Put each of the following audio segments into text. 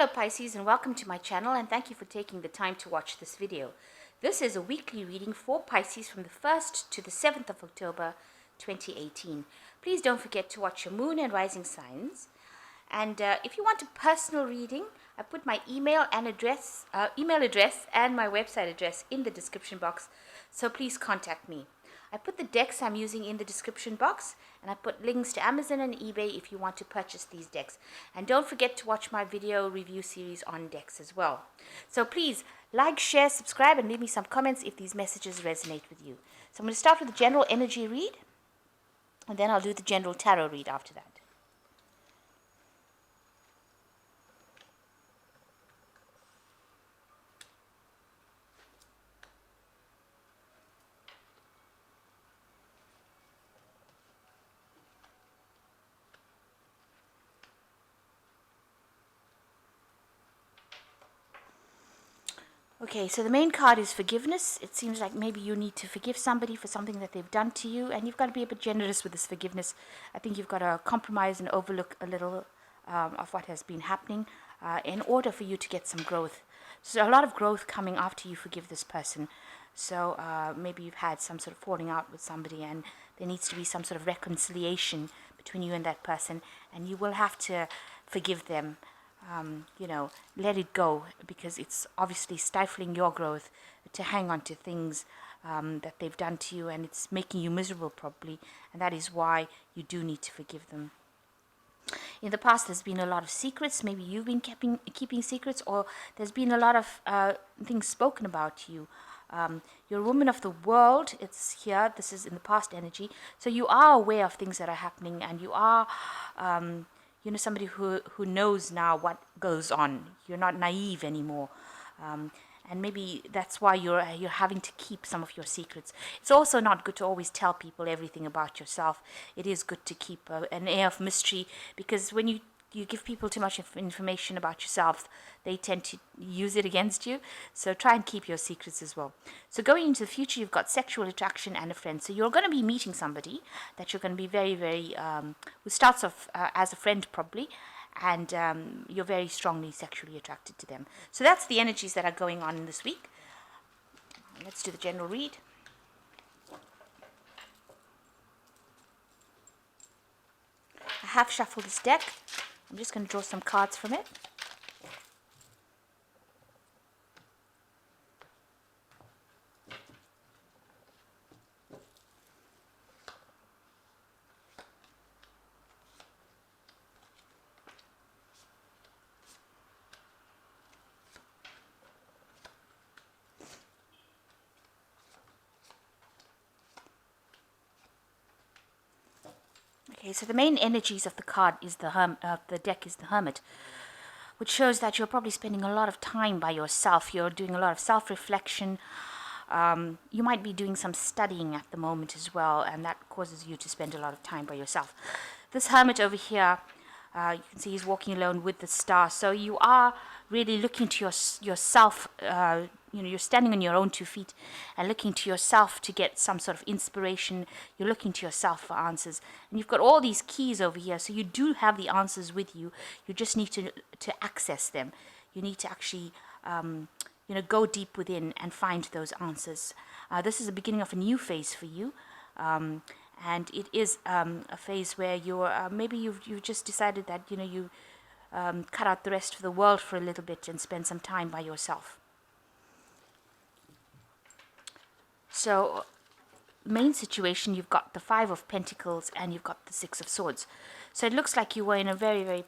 Hello Pisces, and welcome to my channel, and thank you for taking the time to watch this video. This is a weekly reading for Pisces from the 1st to the 7th of October 2018. Please don't forget to watch your moon and rising signs. And if you want a personal reading, I put my email address and my website address in the description box, so please contact me. I put the decks I'm using in the description box, and I put links to Amazon and eBay if you want to purchase these decks. And don't forget to watch my video review series on decks as well. So please like, share, subscribe, and leave me some comments if these messages resonate with you. So I'm going to start with the general energy read, and then I'll do the general tarot read after that. Okay, so the main card is forgiveness. It seems like maybe you need to forgive somebody for something that they've done to you, and you've got to be a bit generous with this forgiveness. I think you've got to compromise and overlook a little of what has been happening in order for you to get some growth. So a lot of growth coming after you forgive this person. So maybe you've had some sort of falling out with somebody, and there needs to be some sort of reconciliation between you and that person, and you will have to forgive them. Let it go, because it's obviously stifling your growth to hang on to things that they've done to you, and it's making you miserable probably, and that is why you do need to forgive them. In the past, there's been a lot of secrets. Maybe you've been keeping secrets, or there's been a lot of things spoken about you. You're a woman of the world. It's here. This is in the past energy. So you are aware of things that are happening, and you are somebody who knows now what goes on. You're not naive anymore. And maybe that's why you're having to keep some of your secrets. It's also not good to always tell people everything about yourself. It is good to keep an air of mystery, because when you give people too much information about yourself, they tend to use it against you. So try and keep your secrets as well. So going into the future, you've got sexual attraction and a friend. So you're going to be meeting somebody that you're going to be very, very, who starts off as a friend probably, and you're very strongly sexually attracted to them. So that's the energies that are going on this week. Let's do the general read. I have shuffled this deck. I'm just going to draw some cards from it. Okay, so the main energies of the card is the deck is the Hermit, which shows that you're probably spending a lot of time by yourself. You're doing a lot of self-reflection. You might be doing some studying at the moment as well, and that causes you to spend a lot of time by yourself. This Hermit over here, you can see he's walking alone with the star. So you are really looking to yourself. You're standing on your own 2 feet and looking to yourself to get some sort of inspiration. You're looking to yourself for answers. And you've got all these keys over here, so you do have the answers with you. You just need to access them. You need to actually go deep within and find those answers. This is the beginning of a new phase for you. And it is a phase where you're maybe you've just decided that you cut out the rest of the world for a little bit and spend some time by yourself. So, main situation, you've got the 5 of Pentacles and you've got the 6 of Swords. So it looks like you were in a very, very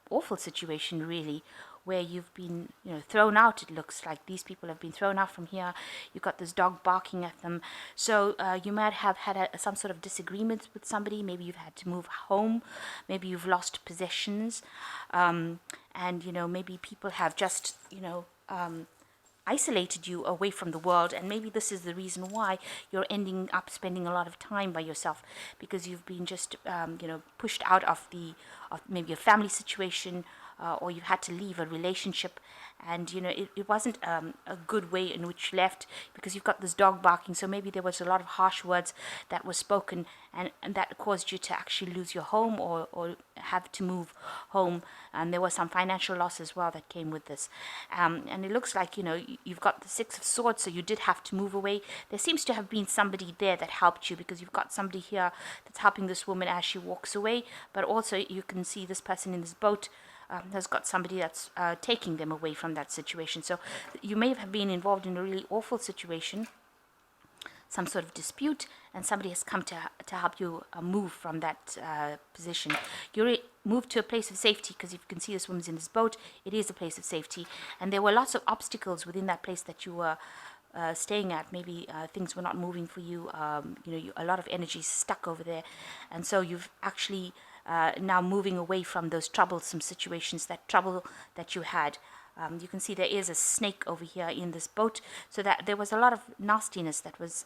awful situation, really, where you've been thrown out. It looks like these people have been thrown out from here. You've got this dog barking at them. So you might have had some sort of disagreement with somebody. Maybe you've had to move home. Maybe you've lost possessions. And maybe people have just isolated you away from the world, and maybe this is the reason why you're ending up spending a lot of time by yourself, because you've been just pushed out of maybe a family situation, or you've had to leave a relationship, and it wasn't a good way in which you left, because you've got this dog barking. So maybe there was a lot of harsh words that were spoken, and that caused you to actually lose your home, or have to move home. And there was some financial loss as well that came with this. And it looks like you've got the Six of Swords, so you did have to move away. There seems to have been somebody there that helped you, because you've got somebody here that's helping this woman as she walks away, but also you can see this person in this boat has got somebody that's taking them away from that situation. So you may have been involved in a really awful situation, some sort of dispute, and somebody has come to help you move from that position. You moved to a place of safety, because if you can see this woman's in this boat, it is a place of safety. And there were lots of obstacles within that place that you were staying at. Maybe things were not moving for you. A lot of energy is stuck over there, and so you've actually now moving away from those troublesome situations, that trouble that you had. You can see there is a snake over here in this boat, so that there was a lot of nastiness that was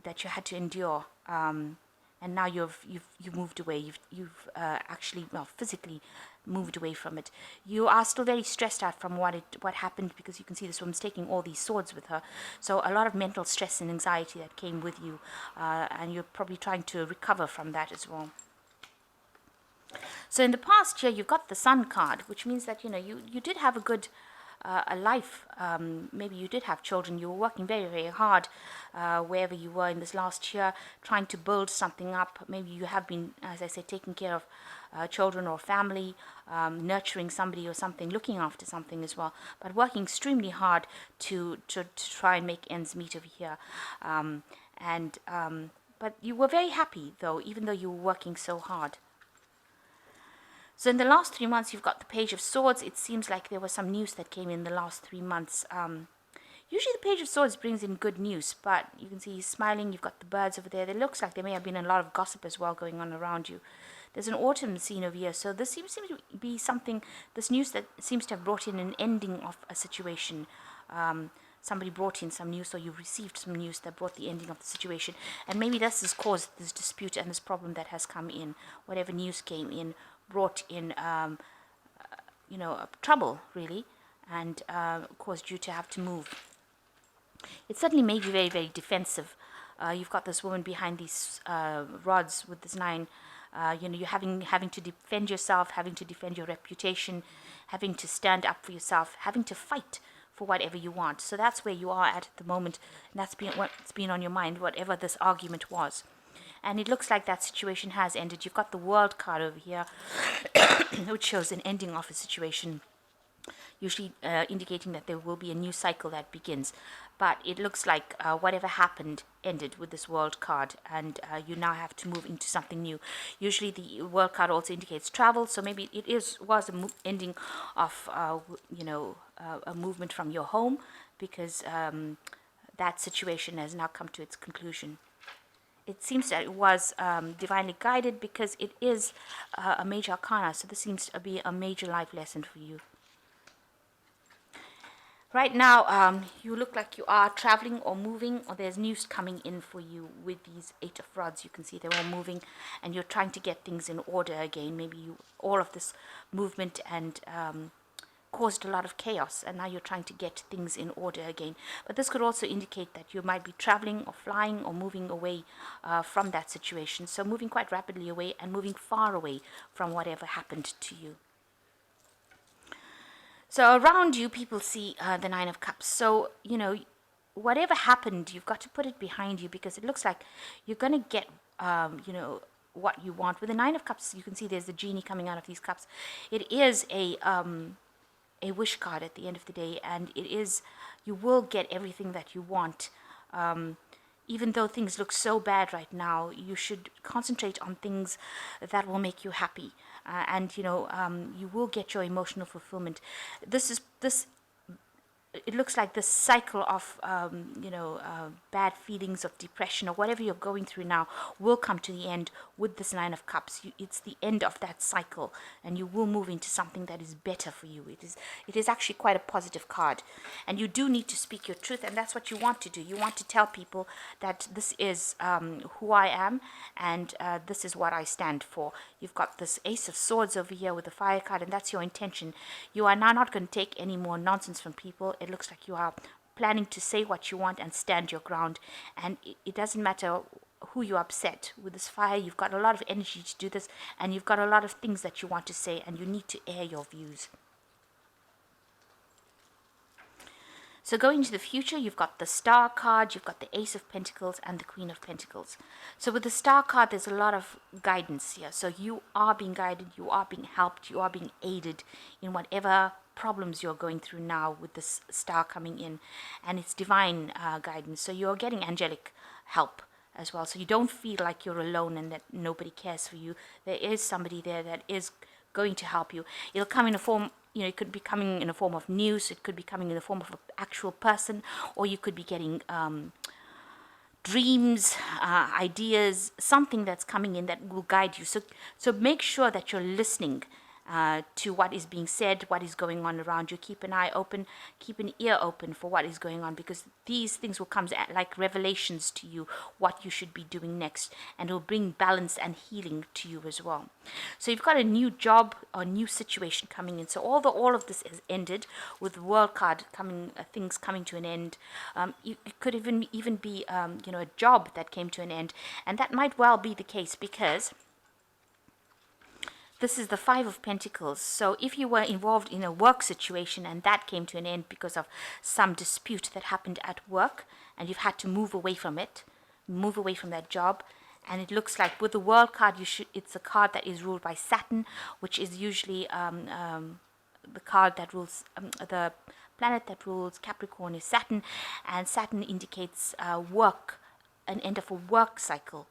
that you had to endure, and now you've moved away. You've actually, well, physically moved away from it. You are still very stressed out from what happened, because you can see this woman's taking all these swords with her. So a lot of mental stress and anxiety that came with you, and you're probably trying to recover from that as well. So in the past year, you've got the Sun card, which means that you did have a good a life. Maybe you did have children. You were working very, very hard wherever you were in this last year, trying to build something up. Maybe you have been, as I said, taking care of children or family, nurturing somebody or something, looking after something as well, but working extremely hard to try and make ends meet over here. But you were very happy, though, even though you were working so hard. So in the last 3 months, you've got the Page of Swords. It seems like there was some news that came in the last 3 months. Usually the Page of Swords brings in good news, but you can see he's smiling. You've got the birds over there. It looks like there may have been a lot of gossip as well going on around you. There's an autumn scene over here, so this seems to be something, this news that seems to have brought in an ending of a situation. Somebody brought in some news, or you received some news that brought the ending of the situation. And maybe this has caused this dispute and this problem that has come in. Whatever news came in brought in, trouble, really, and caused you to have to move. It certainly made you very, very defensive. You've got this woman behind these rods with this 9. You're having to defend yourself, having to defend your reputation, having to stand up for yourself, having to fight for whatever you want. So that's where you are at the moment, and that's what's been on your mind, whatever this argument was. And it looks like that situation has ended. You've got the World card over here, which shows an ending of a situation, usually indicating that there will be a new cycle that begins. But it looks like whatever happened ended with this World card, and you now have to move into something new. Usually the World card also indicates travel, so maybe it was a ending of a movement from your home, because that situation has now come to its conclusion. It seems that it was divinely guided, because it is a major arcana, so this seems to be a major life lesson for you. Right now, you look like you are traveling or moving, or there's news coming in for you with these 8 of Rods. You can see they're all moving, and you're trying to get things in order again. Maybe all of this movement and caused a lot of chaos, and now you're trying to get things in order again. But this could also indicate that you might be traveling or flying or moving away from that situation. So moving quite rapidly away, and moving far away from whatever happened to you. So around you, people see the 9 of Cups. So, whatever happened, you've got to put it behind you, because it looks like you're going to get, what you want. With the 9 of Cups, you can see there's the genie coming out of these cups. It is a wish card at the end of the day, and you will get everything that you want. Even though things look so bad right now, you should concentrate on things that will make you happy, and you will get your emotional fulfillment. This it looks like this cycle of bad feelings of depression or whatever you're going through now will come to the end with this Nine of Cups. It's the end of that cycle, and you will move into something that is better for you. It is actually quite a positive card, and you do need to speak your truth, and that's what you want to do. You want to tell people that this is who I am, and this is what I stand for. You've got this Ace of Swords over here with the Fire card, and that's your intention. You are now not going to take any more nonsense from people. It looks like you are planning to say what you want and stand your ground, and it doesn't matter who you upset. With this Fire, you've got a lot of energy to do this, and you've got a lot of things that you want to say, and you need to air your views. So going into the future, you've got the Star card, you've got the Ace of Pentacles, and the Queen of Pentacles. So with the Star card, there's a lot of guidance here. So you are being guided, you are being helped, you are being aided in whatever problems you're going through now with this Star coming in. And it's divine guidance. So you're getting angelic help as well. So you don't feel like you're alone and that nobody cares for you. There is somebody there that is going to help you. It'll come in a form, it could be coming in a form of news, it could be coming in the form of an actual person, or you could be getting dreams, ideas, something that's coming in that will guide you. So make sure that you're listening to what is being said, what is going on around you. Keep an eye open, keep an ear open for what is going on, because these things will come like revelations to you, what you should be doing next, and it will bring balance and healing to you as well. So you've got a new job or new situation coming in. So all of this is ended with the World card coming, things coming to an end. It could even be a job that came to an end, and that might well be the case because this is the Five of Pentacles. So if you were involved in a work situation and that came to an end because of some dispute that happened at work, and you've had to move away from it, move away from that job, and it looks like with the World card, it's a card that is ruled by Saturn, which is usually the card that rules, the planet that rules Capricorn is Saturn, and Saturn indicates work, an end of a work cycle.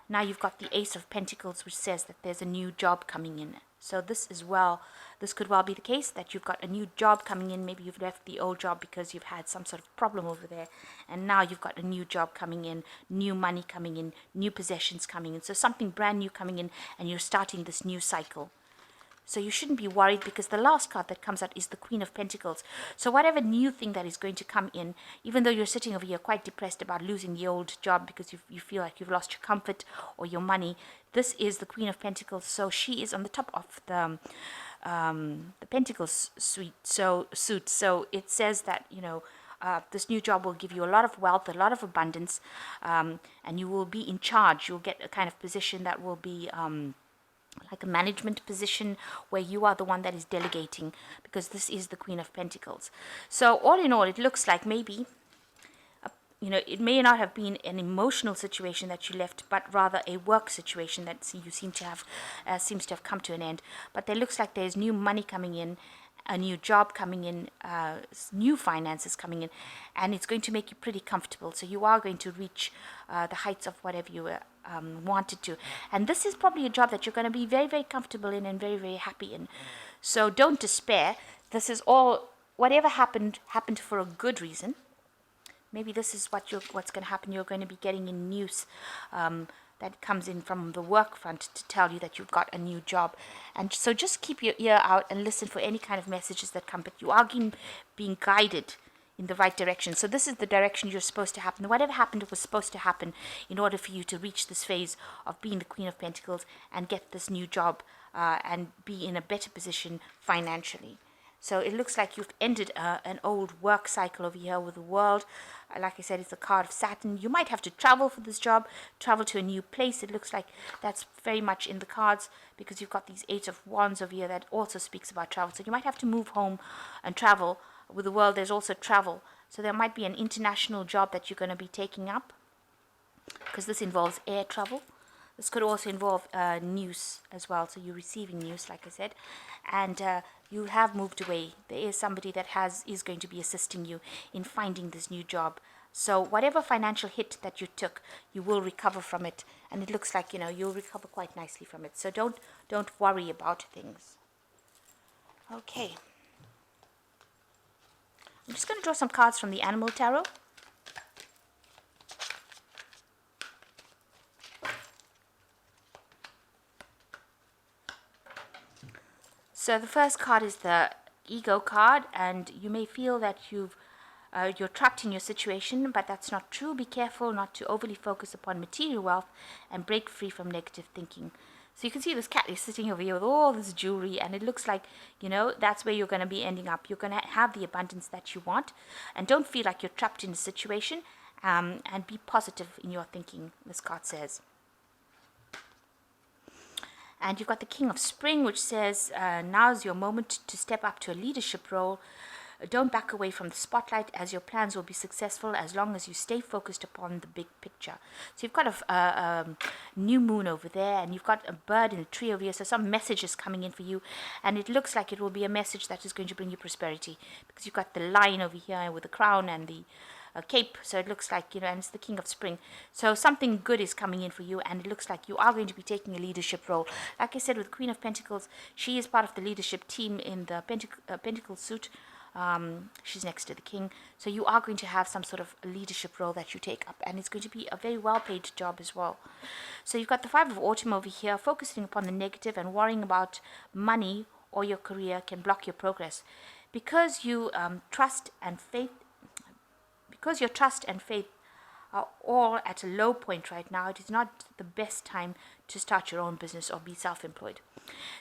Now you've got the Ace of Pentacles, which says that there's a new job coming in. So this could well be the case that you've got a new job coming in. Maybe you've left the old job because you've had some sort of problem over there, and now you've got a new job coming in, new money coming in, new possessions coming in. So something brand new coming in, and you're starting this new cycle. So you shouldn't be worried, because the last card that comes out is the Queen of Pentacles. So whatever new thing that is going to come in, even though you're sitting over here quite depressed about losing the old job because you feel like you've lost your comfort or your money, this is the Queen of Pentacles. So she is on the top of the Pentacles suit. So it says that, this new job will give you a lot of wealth, a lot of abundance, and you will be in charge. You'll get a kind of position that will be like a management position where you are the one that is delegating, because this is the Queen of Pentacles. So all in all, it looks like maybe it may not have been an emotional situation that you left, but rather a work situation that you seems to have come to an end. But there looks like there's new money coming in, a new job coming in, new finances coming in, and it's going to make you pretty comfortable. So you are going to reach the heights of whatever you wanted to. And this is probably a job that you're going to be very, very comfortable in and very, very happy in. So don't despair. This is all, whatever happened for a good reason. Maybe this is what's going to happen. You're going to be getting in news that comes in from the work front to tell you that you've got a new job. And so just keep your ear out and listen for any kind of messages that come. But you are being guided in the right direction. So this is the direction you're supposed to happen. Whatever happened was supposed to happen in order for you to reach this phase of being the Queen of Pentacles and get this new job and be in a better position financially. So it looks like you've ended an old work cycle over here with the World. Like I said, it's a card of Saturn. You might have to travel for this job, travel to a new place. It looks like that's very much in the cards, because you've got these Eight of Wands over here that also speaks about travel. So you might have to move home and travel. With the World, there's also travel. So there might be an international job that you're going to be taking up, because this involves air travel. This could also involve news as well. So you're receiving news, like I said, and you have moved away. There is somebody that is going to be assisting you in finding this new job. So whatever financial hit that you took, you will recover from it, and it looks like you'll recover quite nicely from it. So don't worry about things. Okay. I'm just going to draw some cards from the Animal Tarot. So the first card is the Ego card, and you may feel that you're trapped in your situation, but that's not true. Be careful not to overly focus upon material wealth and break free from negative thinking. So you can see this cat is sitting over here with all this jewelry, and it looks like, that's where you're going to be ending up. You're going to have the abundance that you want, and don't feel like you're trapped in a situation, and be positive in your thinking, this card says. And you've got the King of Spring, which says, now's your moment to step up to a leadership role. Don't back away from the spotlight, as your plans will be successful as long as you stay focused upon the big picture. So you've got a new moon over there, and you've got a bird in a tree over here. So some message is coming in for you, and it looks like it will be a message that is going to bring you prosperity, because you've got the lion over here with the crown and the cape. So it looks like, and it's the King of Spring. So something good is coming in for you, and it looks like you are going to be taking a leadership role. Like I said, with Queen of Pentacles, she is part of the leadership team in the Pentacle suit. She's next to the king, so you are going to have some sort of leadership role that you take up, and it's going to be a very well paid job as well. So you've got the Five of Autumn over here, focusing upon the negative and worrying about money or your career can block your progress, because you trust and faith because your trust and faith are all at a low point right now. It is not the best time to start your own business or be self-employed.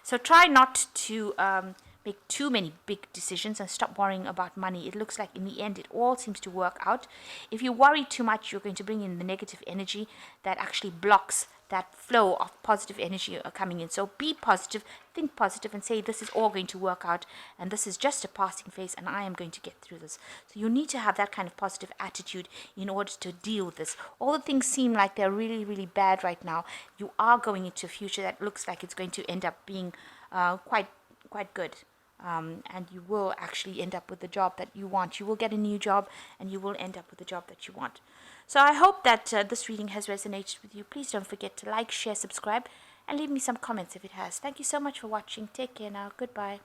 So try not to make too many big decisions and stop worrying about money. It looks like in the end it all seems to work out. If you worry too much, you're going to bring in the negative energy that actually blocks that flow of positive energy coming in. So be positive, think positive, and say this is all going to work out, and this is just a passing phase, and I am going to get through this. So you need to have that kind of positive attitude in order to deal with this. All the things seem like they're really, really bad right now. You are going into a future that looks like it's going to end up being quite good. And you will actually end up with the job that you want. You will get a new job, and you will end up with the job that you want. So I hope that this reading has resonated with you. Please don't forget to like, share, subscribe, and leave me some comments if it has. Thank you so much for watching. Take care now. Goodbye.